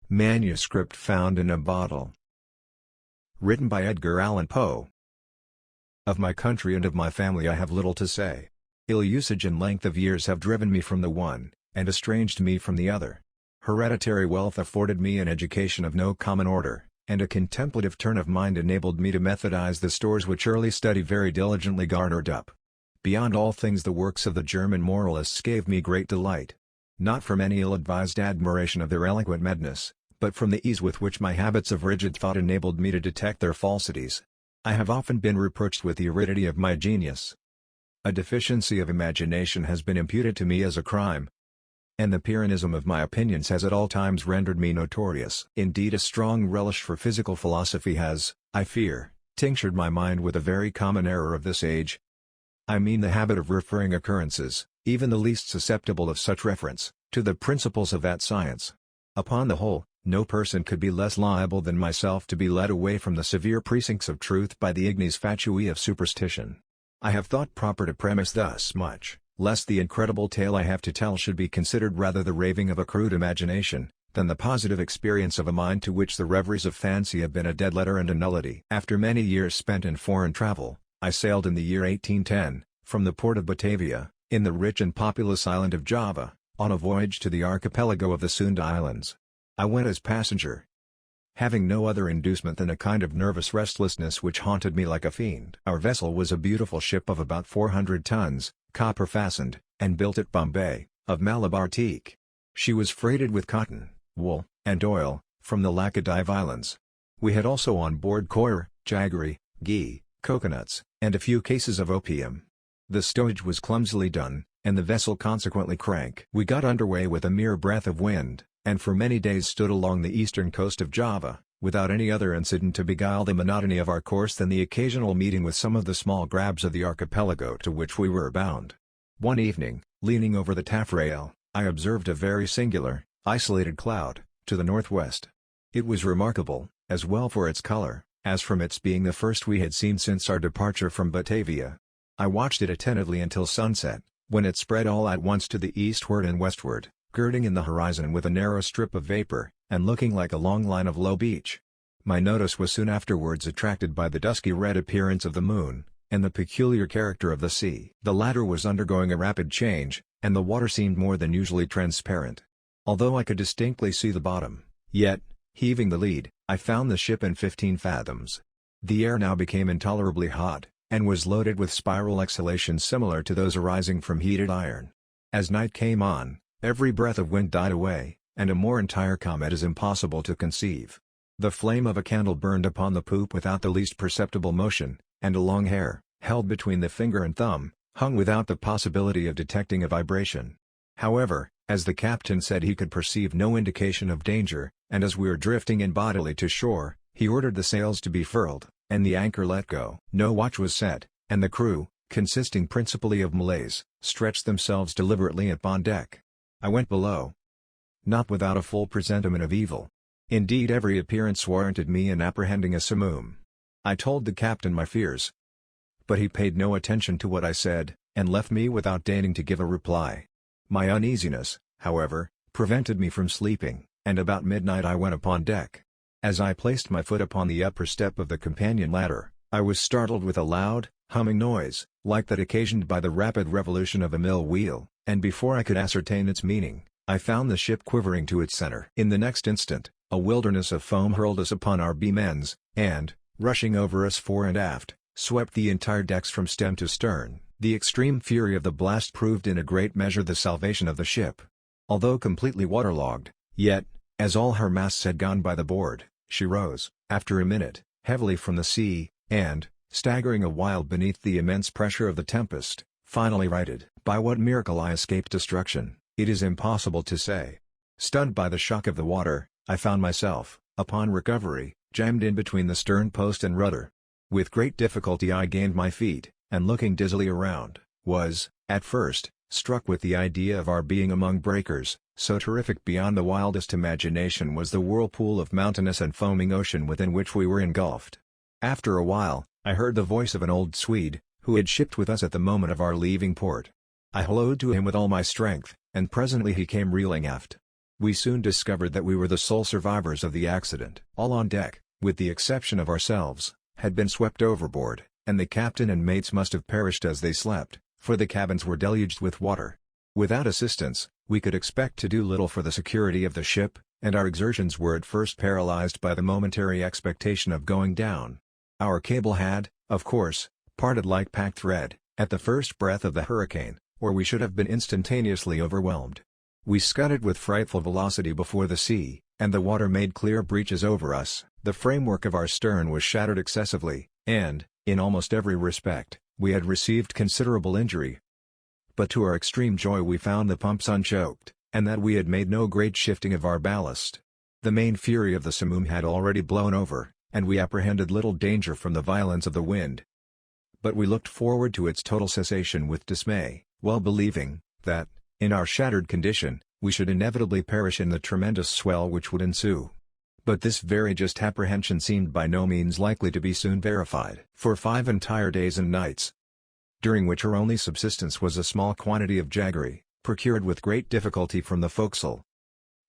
Manuscript found in a bottle. Written by Edgar Allan Poe. Of my country and of my family I have little to say. Ill usage and length of years have driven me from the one, and estranged me from the other. Hereditary wealth afforded me an education of no common order, and a contemplative turn of mind enabled me to methodize the stores which early study very diligently garnered up. Beyond all things the works of the German moralists gave me great delight. Not from any ill-advised admiration of their eloquent madness, but from the ease with which my habits of rigid thought enabled me to detect their falsities. I have often been reproached with the aridity of my genius. A deficiency of imagination has been imputed to me as a crime, and the Pyrrhonism of my opinions has at all times rendered me notorious. Indeed, a strong relish for physical philosophy has, I fear, tinctured my mind with a very common error of this age. I mean the habit of referring occurrences, even the least susceptible of such reference, to the principles of that science. Upon the whole, no person could be less liable than myself to be led away from the severe precincts of truth by the ignis fatui of superstition. I have thought proper to premise thus much, lest the incredible tale I have to tell should be considered rather the raving of a crude imagination, than the positive experience of a mind to which the reveries of fancy have been a dead letter and a nullity. After many years spent in foreign travel, I sailed in the year 1810, from the port of Batavia, in the rich and populous island of Java, on a voyage to the archipelago of the Sunda Islands. I went as passenger, having no other inducement than a kind of nervous restlessness which haunted me like a fiend. Our vessel was a beautiful ship of about 400 tons, copper-fastened, and built at Bombay, of Malabar teak. She was freighted with cotton, wool, and oil, from the Laccadive Islands. We had also on board coir, jaggery, ghee, coconuts, and a few cases of opium. The stowage was clumsily done, and the vessel consequently crank. We got under way with a mere breath of wind, and for many days stood along the eastern coast of Java, without any other incident to beguile the monotony of our course than the occasional meeting with some of the small grabs of the archipelago to which we were bound. One evening, leaning over the taffrail, I observed a very singular, isolated cloud, to the northwest. It was remarkable, as well for its color, as from its being the first we had seen since our departure from Batavia. I watched it attentively until sunset, when it spread all at once to the eastward and westward, girding in the horizon with a narrow strip of vapor, and looking like a long line of low beach. My notice was soon afterwards attracted by the dusky red appearance of the moon, and the peculiar character of the sea. The latter was undergoing a rapid change, and the water seemed more than usually transparent. Although I could distinctly see the bottom, yet, heaving the lead, I found the ship in 15 fathoms. The air now became intolerably hot, and was loaded with spiral exhalations similar to those arising from heated iron. As night came on, every breath of wind died away, and a more entire calm it is impossible to conceive. The flame of a candle burned upon the poop without the least perceptible motion, and a long hair, held between the finger and thumb, hung without the possibility of detecting a vibration. However, as the captain said he could perceive no indication of danger, and as we were drifting in bodily to shore, he ordered the sails to be furled, and the anchor let go. No watch was set, and the crew, consisting principally of Malays, stretched themselves deliberately upon deck. I went below, not without a full presentiment of evil. Indeed, every appearance warranted me in apprehending a simoom. I told the captain my fears, but he paid no attention to what I said, and left me without deigning to give a reply. My uneasiness, however, prevented me from sleeping, and about midnight I went upon deck. As I placed my foot upon the upper step of the companion ladder, I was startled with a loud, humming noise, like that occasioned by the rapid revolution of a mill wheel, and before I could ascertain its meaning, I found the ship quivering to its center. In the next instant, a wilderness of foam hurled us upon our beam ends, and, rushing over us fore and aft, swept the entire decks from stem to stern. The extreme fury of the blast proved in a great measure the salvation of the ship. Although completely waterlogged, yet, as all her masts had gone by the board, she rose, after a minute, heavily from the sea, and, staggering a while beneath the immense pressure of the tempest, finally righted. By what miracle I escaped destruction, it is impossible to say. Stunned by the shock of the water, I found myself, upon recovery, jammed in between the stern post and rudder. With great difficulty I gained my feet, and looking dizzily around, was, at first, struck with the idea of our being among breakers, so terrific beyond the wildest imagination was the whirlpool of mountainous and foaming ocean within which we were engulfed. After a while, I heard the voice of an old Swede, who had shipped with us at the moment of our leaving port. I hallooed to him with all my strength, and presently he came reeling aft. We soon discovered that we were the sole survivors of the accident. All on deck, with the exception of ourselves, had been swept overboard, and the captain and mates must have perished as they slept, for the cabins were deluged with water. Without assistance, we could expect to do little for the security of the ship, and our exertions were at first paralyzed by the momentary expectation of going down. Our cable had, of course, parted like packed thread, at the first breath of the hurricane, or we should have been instantaneously overwhelmed. We scudded with frightful velocity before the sea, and the water made clear breaches over us. The framework of our stern was shattered excessively, and, in almost every respect, we had received considerable injury. But to our extreme joy we found the pumps unchoked, and that we had made no great shifting of our ballast. The main fury of the simoom had already blown over, and we apprehended little danger from the violence of the wind. But we looked forward to its total cessation with dismay, well believing, that, in our shattered condition, we should inevitably perish in the tremendous swell which would ensue. But this very just apprehension seemed by no means likely to be soon verified. For 5 entire days and nights, during which our only subsistence was a small quantity of jaggery, procured with great difficulty from the forecastle,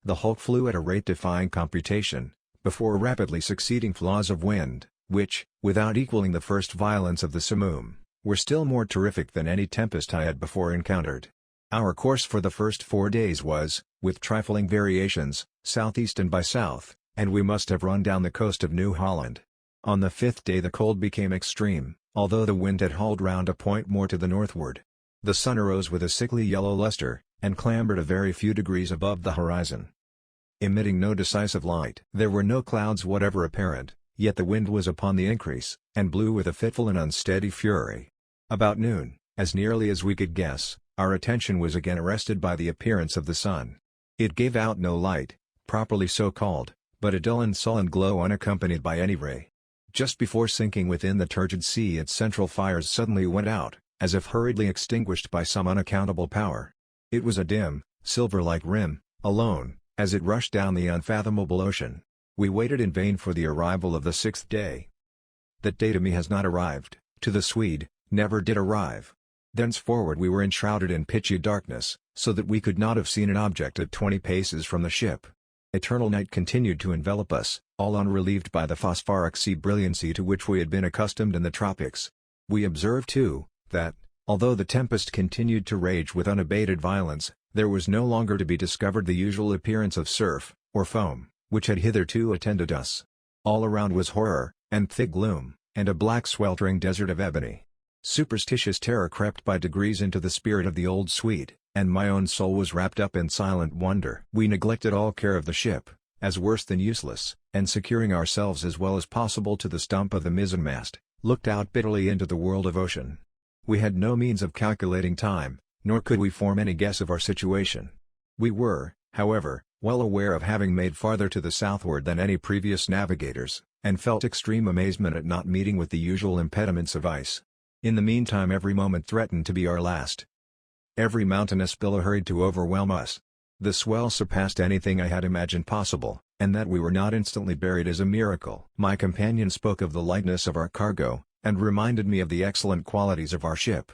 the hulk flew at a rate defying computation, before rapidly succeeding flaws of wind, which, without equaling the first violence of the simoom, were still more terrific than any tempest I had before encountered. Our course for the first 4 days was, with trifling variations, southeast and by south, and we must have run down the coast of New Holland. On the 5th day the cold became extreme, although the wind had hauled round a point more to the northward. The sun arose with a sickly yellow luster, and clambered a very few degrees above the horizon, emitting no decisive light. There were no clouds whatever apparent, yet the wind was upon the increase, and blew with a fitful and unsteady fury. About noon, as nearly as we could guess, our attention was again arrested by the appearance of the sun. It gave out no light, properly so called, but a dull and sullen glow unaccompanied by any ray. Just before sinking within the turgid sea its central fires suddenly went out, as if hurriedly extinguished by some unaccountable power. It was a dim, silver-like rim, alone, as it rushed down the unfathomable ocean. We waited in vain for the arrival of the 6th day. That day to me has not arrived, to the Swede, never did arrive. Thenceforward we were enshrouded in pitchy darkness, so that we could not have seen an object at 20 paces from the ship. Eternal night continued to envelop us, all unrelieved by the phosphoric sea brilliancy to which we had been accustomed in the tropics. We observed too, that, although the tempest continued to rage with unabated violence, there was no longer to be discovered the usual appearance of surf, or foam, which had hitherto attended us. All around was horror, and thick gloom, and a black sweltering desert of ebony. Superstitious terror crept by degrees into the spirit of the old Swede, and my own soul was wrapped up in silent wonder. We neglected all care of the ship, as worse than useless, and securing ourselves as well as possible to the stump of the mizzenmast, looked out bitterly into the world of ocean. We had no means of calculating time, nor could we form any guess of our situation. We were, however, well aware of having made farther to the southward than any previous navigators, and felt extreme amazement at not meeting with the usual impediments of ice. In the meantime every moment threatened to be our last. Every mountainous billow hurried to overwhelm us. The swell surpassed anything I had imagined possible, and that we were not instantly buried is a miracle. My companion spoke of the lightness of our cargo, and reminded me of the excellent qualities of our ship.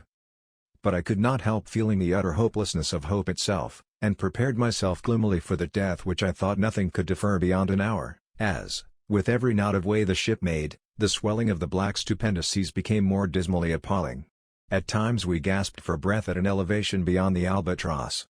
But I could not help feeling the utter hopelessness of hope itself, and prepared myself gloomily for the death which I thought nothing could defer beyond an hour, as, with every knot of way the ship made, the swelling of the black stupendous seas became more dismally appalling. At times we gasped for breath at an elevation beyond the albatross.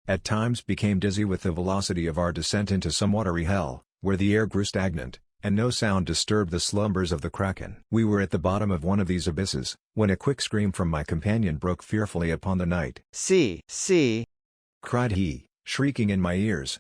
At times became dizzy with the velocity of our descent into some watery hell, where the air grew stagnant, and no sound disturbed the slumbers of the kraken. We were at the bottom of one of these abysses, when a quick scream from my companion broke fearfully upon the night. "See, see!" cried he, shrieking in my ears.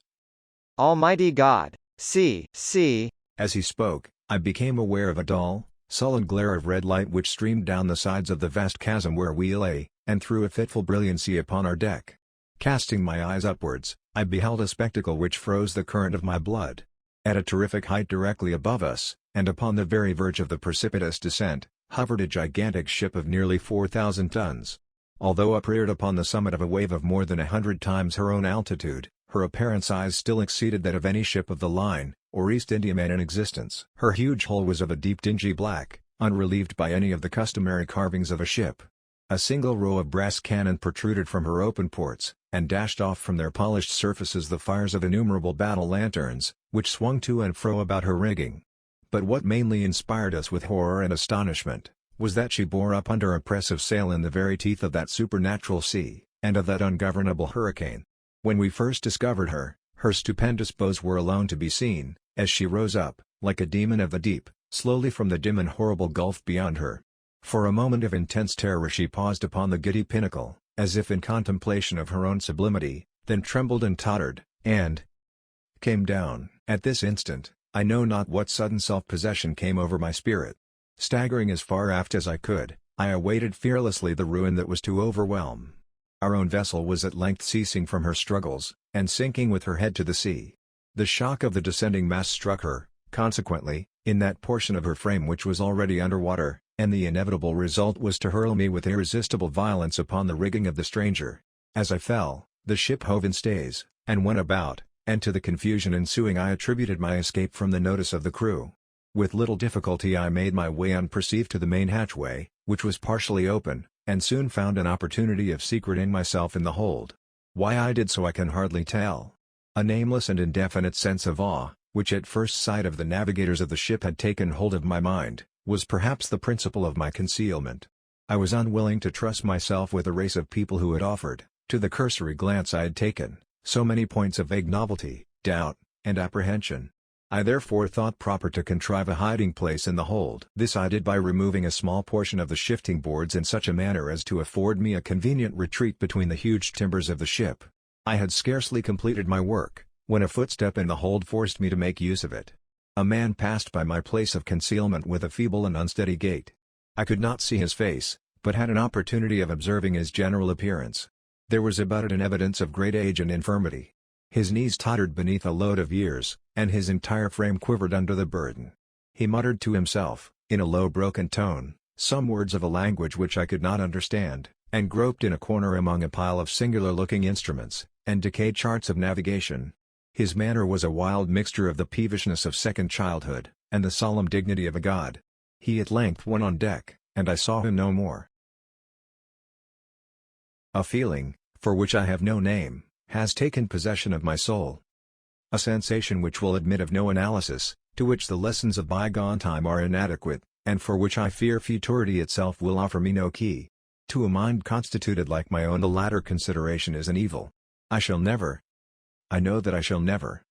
"Almighty God! See, see!" As he spoke, I became aware of a dull, sullen glare of red light which streamed down the sides of the vast chasm where we lay, and threw a fitful brilliancy upon our deck. Casting my eyes upwards, I beheld a spectacle which froze the current of my blood. At a terrific height directly above us, and upon the very verge of the precipitous descent, hovered a gigantic ship of nearly 4,000 tons. Although upreared upon the summit of a wave of more than 100 times her own altitude, her apparent size still exceeded that of any ship of the line, or East Indiaman in existence. Her huge hull was of a deep dingy black, unrelieved by any of the customary carvings of a ship. A single row of brass cannon protruded from her open ports, and dashed off from their polished surfaces the fires of innumerable battle lanterns, which swung to and fro about her rigging. But what mainly inspired us with horror and astonishment, was that she bore up under a press of sail in the very teeth of that supernatural sea, and of that ungovernable hurricane. When we first discovered her, her stupendous bows were alone to be seen, as she rose up, like a demon of the deep, slowly from the dim and horrible gulf beyond her. For a moment of intense terror she paused upon the giddy pinnacle, as if in contemplation of her own sublimity, then trembled and tottered, and came down. At this instant, I know not what sudden self-possession came over my spirit. Staggering as far aft as I could, I awaited fearlessly the ruin that was to overwhelm. Our own vessel was at length ceasing from her struggles, and sinking with her head to the sea. The shock of the descending mass struck her, consequently, in that portion of her frame which was already under water, and the inevitable result was to hurl me with irresistible violence upon the rigging of the stranger. As I fell, the ship hove in stays, and went about, and to the confusion ensuing I attributed my escape from the notice of the crew. With little difficulty I made my way unperceived to the main hatchway, which was partially open, and soon found an opportunity of secreting myself in the hold. Why I did so I can hardly tell. A nameless and indefinite sense of awe, which at first sight of the navigators of the ship had taken hold of my mind, was perhaps the principle of my concealment. I was unwilling to trust myself with a race of people who had offered, to the cursory glance I had taken, so many points of vague novelty, doubt, and apprehension. I therefore thought proper to contrive a hiding place in the hold. This I did by removing a small portion of the shifting boards in such a manner as to afford me a convenient retreat between the huge timbers of the ship. I had scarcely completed my work, when a footstep in the hold forced me to make use of it. A man passed by my place of concealment with a feeble and unsteady gait. I could not see his face, but had an opportunity of observing his general appearance. There was about it an evidence of great age and infirmity. His knees tottered beneath a load of years, and his entire frame quivered under the burden. He muttered to himself, in a low broken tone, some words of a language which I could not understand, and groped in a corner among a pile of singular-looking instruments, and decayed charts of navigation. His manner was a wild mixture of the peevishness of second childhood, and the solemn dignity of a god. He at length went on deck, and I saw him no more. A feeling, for which I have no name, has taken possession of my soul. A sensation which will admit of no analysis, to which the lessons of bygone time are inadequate, and for which I fear futurity itself will offer me no key. To a mind constituted like my own the latter consideration is an evil. I know that I shall never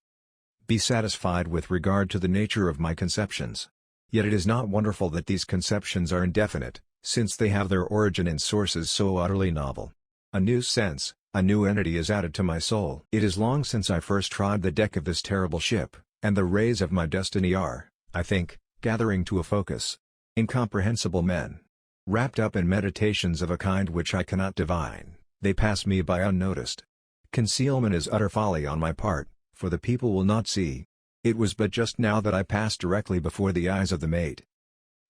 be satisfied with regard to the nature of my conceptions. Yet it is not wonderful that these conceptions are indefinite, since they have their origin in sources so utterly novel. A new sense, a new entity is added to my soul. It is long since I first trod the deck of this terrible ship, and the rays of my destiny are, I think, gathering to a focus. Incomprehensible men. Wrapped up in meditations of a kind which I cannot divine, they pass me by unnoticed. Concealment is utter folly on my part, for the people will not see. It was but just now that I passed directly before the eyes of the mate.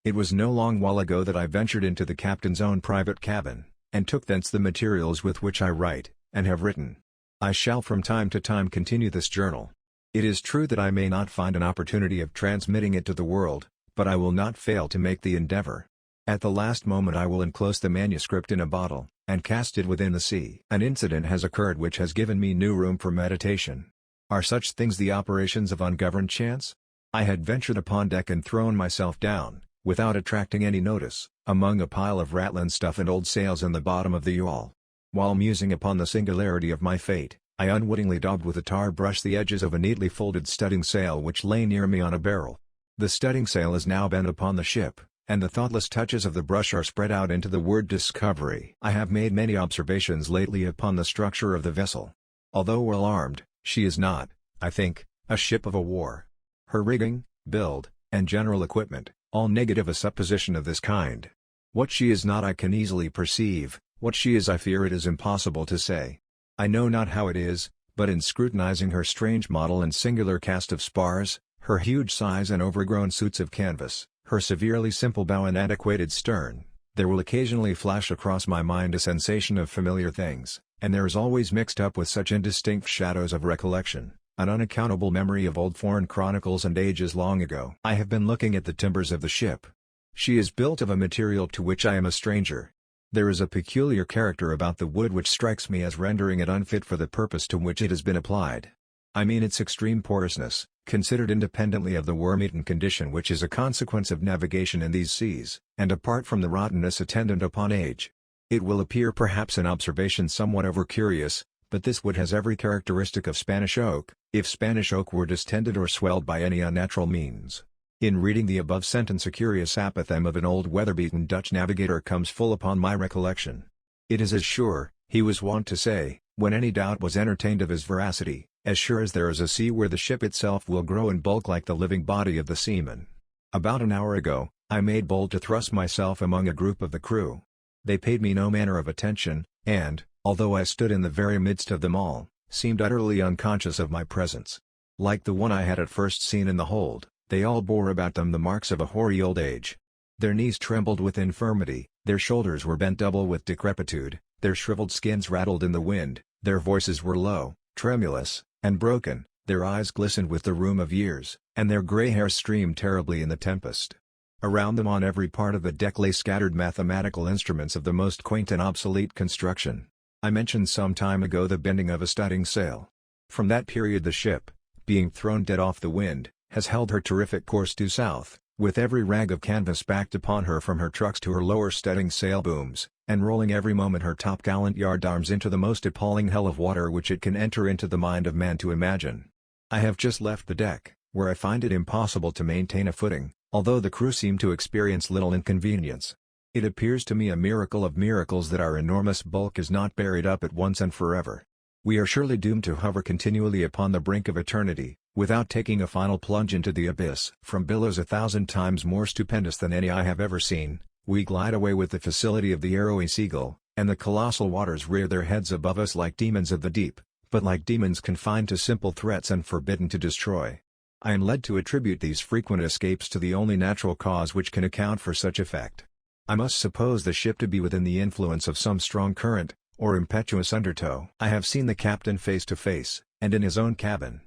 It was no long while ago that I ventured into the captain's own private cabin, and took thence the materials with which I write, and have written. I shall from time to time continue this journal. It is true that I may not find an opportunity of transmitting it to the world, but I will not fail to make the endeavor. At the last moment I will enclose the manuscript in a bottle, and cast it within the sea. An incident has occurred which has given me new room for meditation. Are such things the operations of ungoverned chance? I had ventured upon deck and thrown myself down, without attracting any notice, among a pile of ratlin stuff and old sails in the bottom of the yawl. While musing upon the singularity of my fate, I unwittingly daubed with a tar brush the edges of a neatly folded studding sail which lay near me on a barrel. The studding sail is now bent upon the ship, and the thoughtless touches of the brush are spread out into the word Discovery. I have made many observations lately upon the structure of the vessel. Although well armed, she is not, I think, a ship of a war. Her rigging, build, and general equipment, all negative a supposition of this kind. What she is not I can easily perceive, what she is I fear it is impossible to say. I know not how it is, but in scrutinizing her strange model and singular cast of spars, her huge size and overgrown suits of canvas, her severely simple bow and antiquated stern, there will occasionally flash across my mind a sensation of familiar things, and there is always mixed up with such indistinct shadows of recollection, an unaccountable memory of old foreign chronicles and ages long ago. I have been looking at the timbers of the ship. She is built of a material to which I am a stranger. There is a peculiar character about the wood which strikes me as rendering it unfit for the purpose to which it has been applied. I mean its extreme porousness, considered independently of the worm-eaten condition which is a consequence of navigation in these seas, and apart from the rottenness attendant upon age. It will appear perhaps an observation somewhat over-curious, but this wood has every characteristic of Spanish oak, if Spanish oak were distended or swelled by any unnatural means. In reading the above sentence a curious apothegm of an old weather-beaten Dutch navigator comes full upon my recollection. It is as sure, he was wont to say, when any doubt was entertained of his veracity, as sure as there is a sea where the ship itself will grow in bulk like the living body of the seaman. About an hour ago, I made bold to thrust myself among a group of the crew. They paid me no manner of attention, and, although I stood in the very midst of them all, seemed utterly unconscious of my presence. Like the one I had at first seen in the hold, they all bore about them the marks of a hoary old age. Their knees trembled with infirmity, their shoulders were bent double with decrepitude, their shriveled skins rattled in the wind, their voices were low, tremulous, and broken, their eyes glistened with the rheum of years, and their grey hair streamed terribly in the tempest. Around them on every part of the deck lay scattered mathematical instruments of the most quaint and obsolete construction. I mentioned some time ago the bending of a studding sail. From that period the ship, being thrown dead off the wind, has held her terrific course due south, with every rag of canvas backed upon her from her trucks to her lower studding sail booms, and rolling every moment her topgallant yardarms into the most appalling hell of water which it can enter into the mind of man to imagine. I have just left the deck, where I find it impossible to maintain a footing, although the crew seem to experience little inconvenience. It appears to me a miracle of miracles that our enormous bulk is not buried up at once and forever. We are surely doomed to hover continually upon the brink of eternity, without taking a final plunge into the abyss. From billows 1,000 times more stupendous than any I have ever seen, we glide away with the facility of the arrowy seagull, and the colossal waters rear their heads above us like demons of the deep, but like demons confined to simple threats and forbidden to destroy. I am led to attribute these frequent escapes to the only natural cause which can account for such effect. I must suppose the ship to be within the influence of some strong current, or impetuous undertow. I have seen the captain face to face, and in his own cabin.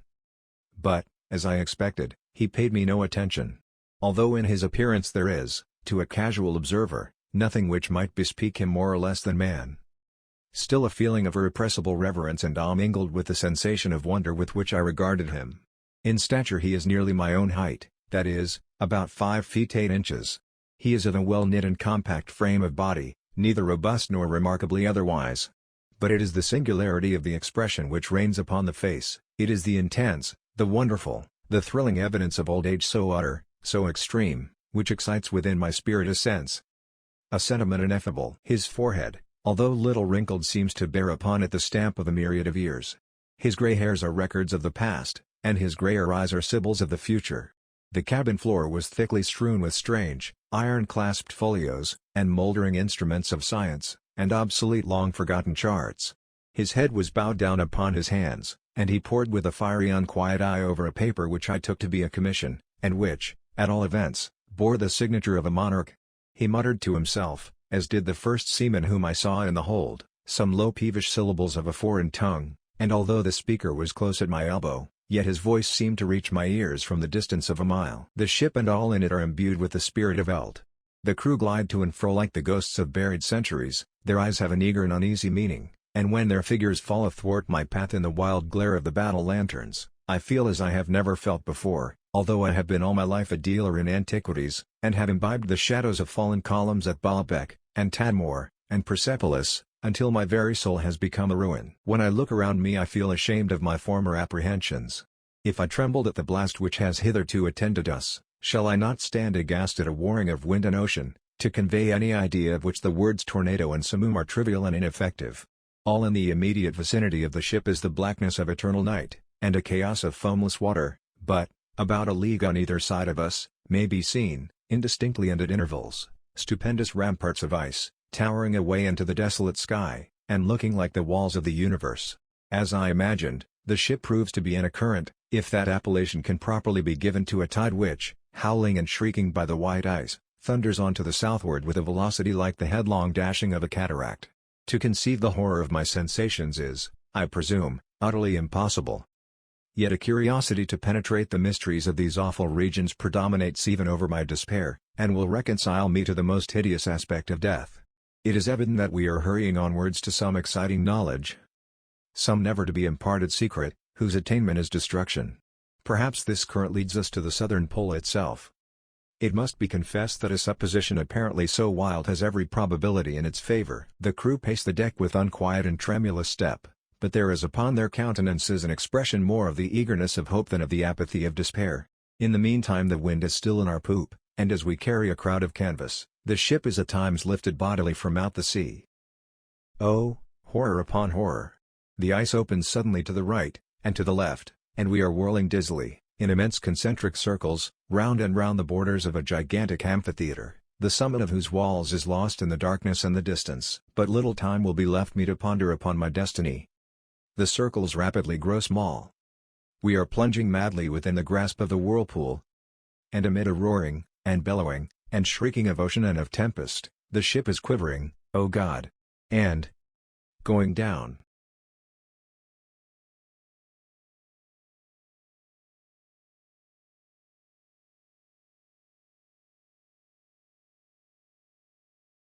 But, as I expected, he paid me no attention. Although in his appearance there is, to a casual observer, nothing which might bespeak him more or less than man. Still a feeling of irrepressible reverence and awe mingled with the sensation of wonder with which I regarded him. In stature he is nearly my own height, that is, about 5 feet 8 inches. He is of a well-knit and compact frame of body, neither robust nor remarkably otherwise. But it is the singularity of the expression which reigns upon the face, it is the intense, the wonderful, the thrilling evidence of old age so utter, so extreme, which excites within my spirit a sentiment ineffable. His forehead, although little wrinkled, seems to bear upon it the stamp of a myriad of years. His grey hairs are records of the past, and his greyer eyes are sibyls of the future. The cabin floor was thickly strewn with strange, iron-clasped folios, and mouldering instruments of science, and obsolete long-forgotten charts. His head was bowed down upon his hands, and he pored with a fiery unquiet eye over a paper which I took to be a commission, and which, at all events, bore the signature of a monarch. He muttered to himself, as did the first seaman whom I saw in the hold, some low peevish syllables of a foreign tongue, and although the speaker was close at my elbow, yet his voice seemed to reach my ears from the distance of a mile. The ship and all in it are imbued with the spirit of Eld. The crew glide to and fro like the ghosts of buried centuries, their eyes have an eager and uneasy meaning, and when their figures fall athwart my path in the wild glare of the battle lanterns, I feel as I have never felt before, although I have been all my life a dealer in antiquities, and have imbibed the shadows of fallen columns at Baalbek, and Tadmor, and Persepolis, until my very soul has become a ruin. When I look around me I feel ashamed of my former apprehensions. If I trembled at the blast which has hitherto attended us, shall I not stand aghast at a warring of wind and ocean, to convey any idea of which the words tornado and simoom are trivial and ineffective? All in the immediate vicinity of the ship is the blackness of eternal night, and a chaos of foamless water, but, about a league on either side of us, may be seen, indistinctly and at intervals, stupendous ramparts of ice, towering away into the desolate sky, and looking like the walls of the universe. As I imagined, the ship proves to be in a current, if that appellation can properly be given to a tide which, howling and shrieking by the white ice, thunders on to the southward with a velocity like the headlong dashing of a cataract. To conceive the horror of my sensations is, I presume, utterly impossible. Yet a curiosity to penetrate the mysteries of these awful regions predominates even over my despair, and will reconcile me to the most hideous aspect of death. It is evident that we are hurrying onwards to some exciting knowledge, some never to be imparted secret, whose attainment is destruction. Perhaps this current leads us to the southern pole itself. It must be confessed that a supposition apparently so wild has every probability in its favor. The crew pace the deck with unquiet and tremulous step, but there is upon their countenances an expression more of the eagerness of hope than of the apathy of despair. In the meantime the wind is still in our poop, and as we carry a crowd of canvas, the ship is at times lifted bodily from out the sea. Oh, horror upon horror! The ice opens suddenly to the right, and to the left, and we are whirling dizzily, in immense concentric circles, round and round the borders of a gigantic amphitheater, the summit of whose walls is lost in the darkness and the distance. But little time will be left me to ponder upon my destiny. The circles rapidly grow small. We are plunging madly within the grasp of the whirlpool. And amid a roaring, and bellowing, and shrieking of ocean and of tempest, the ship is quivering, O God! And going down.